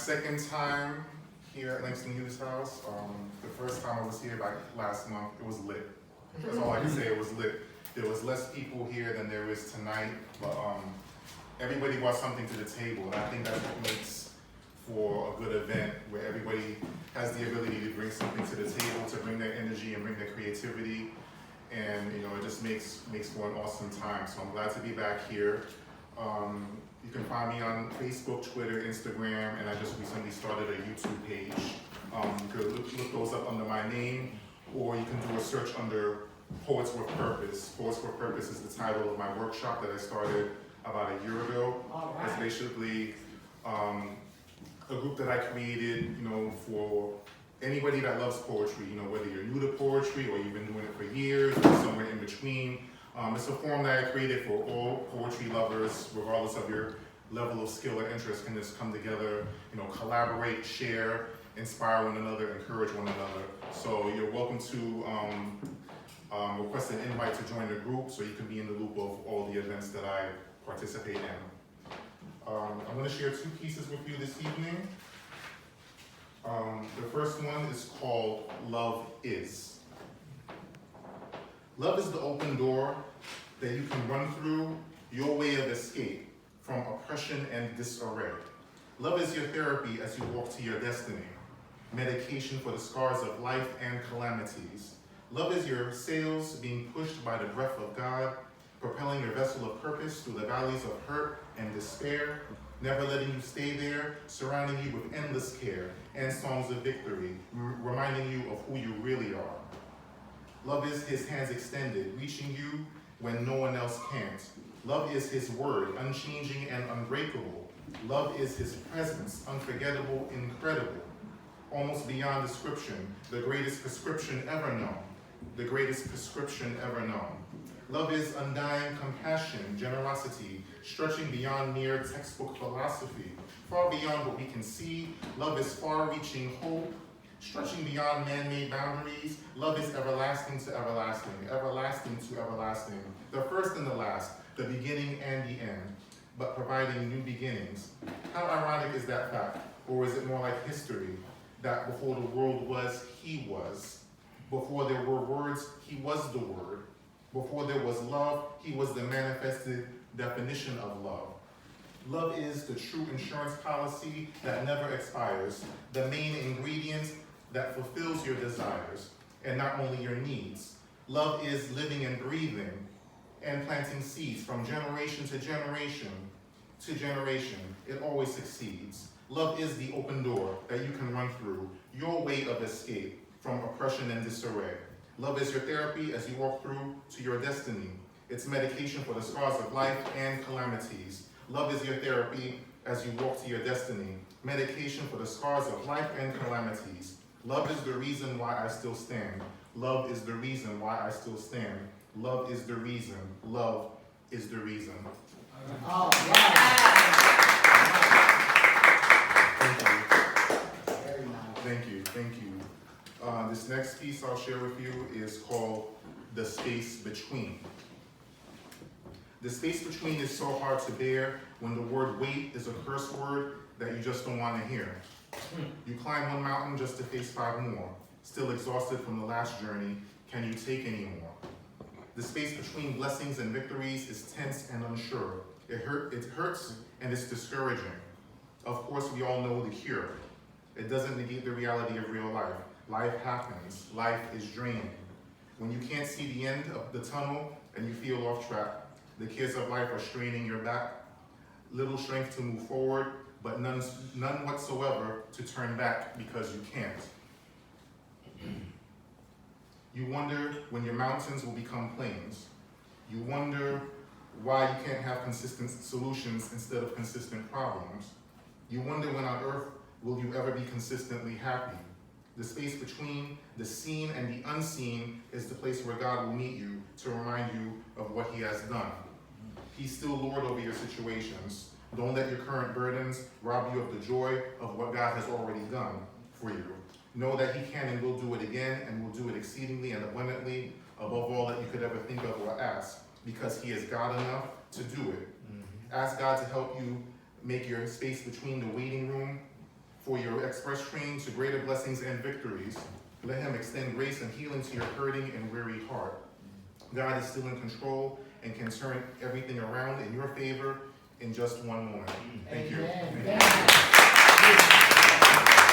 second time here at Langston Hughes' house. The first time I was here back last month, it was lit. That's all I can say, it was lit. There was less people here than there is tonight, but everybody brought something to the table, and I think that's what makes for a good event, where everybody has the ability to bring something to the table, to bring their energy and bring their creativity, and it just makes for an awesome time. So I'm glad to be back here. You can find me on Facebook, Twitter, Instagram, and I just recently started a YouTube page. You could look those up under my name, or you can do a search under Poets with Purpose. Poets with Purpose is the title of my workshop that I started about a year ago. All right. It's basically a group that I created, for anybody that loves poetry, whether you're new to poetry or you've been doing it for years or somewhere in between. It's a forum that I created for all poetry lovers, regardless of your level of skill or interest, can just come together, collaborate, share, inspire one another, encourage one another. So you're welcome to request an invite to join the group so you can be in the loop of all the events that I participate in. I'm going to share two pieces with you this evening. The first one is called Love Is. Love is the open door that you can run through, your way of escape from oppression and disarray. Love is your therapy as you walk to your destiny, medication for the scars of life and calamities. Love is your sails being pushed by the breath of God, propelling your vessel of purpose through the valleys of hurt and despair, never letting you stay there, surrounding you with endless care and songs of victory, reminding you of who you really are. Love is his hands extended, reaching you when no one else can't. Love is his word, unchanging and unbreakable. Love is his presence, unforgettable, incredible, almost beyond description, the greatest prescription ever known. The greatest prescription ever known. Love is undying compassion, generosity, stretching beyond mere textbook philosophy. Far beyond what we can see, love is far-reaching hope, stretching beyond man-made boundaries. Love is everlasting to everlasting, everlasting to everlasting. The first and the last, the beginning and the end, but providing new beginnings. How ironic is that fact? Or is it more like history? That before the world was, he was. Before there were words, he was the word. Before there was love, he was the manifested definition of love. Love is the true insurance policy that never expires, the main ingredient that fulfills your desires, and not only your needs. Love is living and breathing and planting seeds from generation to generation to generation. It always succeeds. Love is the open door that you can run through, your way of escape from oppression and disarray. Love is your therapy as you walk through to your destiny. It's medication for the scars of life and calamities. Love is your therapy as you walk to your destiny. Medication for the scars of life and calamities. Love is the reason why I still stand. Love is the reason why I still stand. Love is the reason. Love is the reason. Oh, yeah. Very nice. Thank you. This next piece I'll share with you is called The Space Between. The space between is so hard to bear when the word wait is a curse word that you just don't want to hear. You climb one mountain just to face 5 more. Still exhausted from the last journey, can you take any more? The space between blessings and victories is tense and unsure. It hurts and it's discouraging. Of course, we all know the cure. It doesn't negate the reality of real life. Life happens. Life is draining. When you can't see the end of the tunnel and you feel off track, the cares of life are straining your back. Little strength to move forward, but none whatsoever to turn back because you can't. You wonder when your mountains will become plains. You wonder why you can't have consistent solutions instead of consistent problems. You wonder when on earth will you ever be consistently happy. The space between the seen and the unseen is the place where God will meet you to remind you of what he has done. He's still Lord over your situations. Don't let your current burdens rob you of the joy of what God has already done for you. Know that he can and will do it again, and will do it exceedingly and abundantly, above all that you could ever think of or ask, because he is God enough to do it. Ask God to help you make your space between the waiting room for your express train to greater blessings and victories. Let him extend grace and healing to your hurting and weary heart. God is still in control and can turn everything around in your favor in just one moment. Thank you. Amen. Thank you.